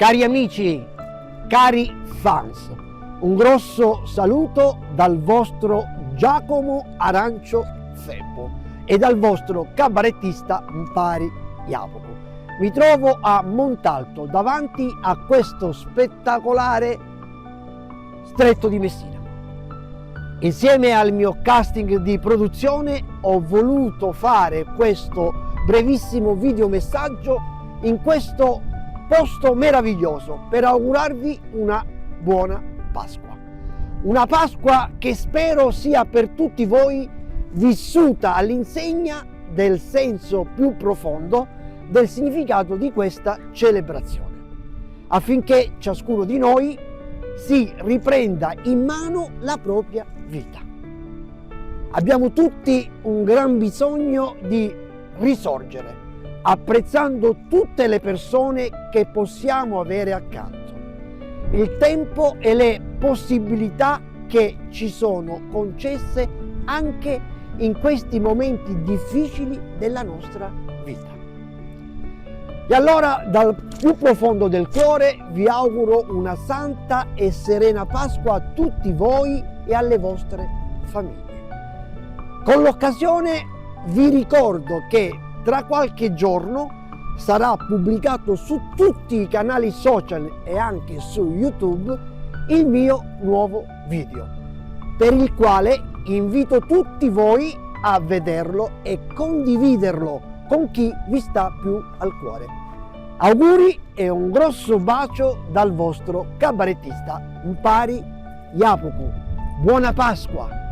Cari amici, cari fans, un grosso saluto dal vostro Giacomo Arancio Febbo e dal vostro cabarettista Mpari Jacopo. Mi trovo a Montalto davanti a questo spettacolare Stretto di Messina. Insieme al mio casting di produzione ho voluto fare questo brevissimo videomessaggio in questo posto meraviglioso per augurarvi una buona Pasqua. Una Pasqua che spero sia per tutti voi vissuta all'insegna del senso più profondo del significato di questa celebrazione, affinché ciascuno di noi si riprenda in mano la propria vita. Abbiamo tutti un gran bisogno di risorgere, apprezzando tutte le persone che possiamo avere accanto, il tempo e le possibilità che ci sono concesse anche in questi momenti difficili della nostra vita. E allora, dal più profondo del cuore, vi auguro una santa e serena Pasqua a tutti voi e alle vostre famiglie. Con l'occasione vi ricordo che tra qualche giorno sarà pubblicato su tutti i canali social e anche su YouTube il mio nuovo video, per il quale invito tutti voi a vederlo e condividerlo con chi vi sta più al cuore. Auguri e un grosso bacio dal vostro cabarettista Mpari Jacopo. Buona Pasqua!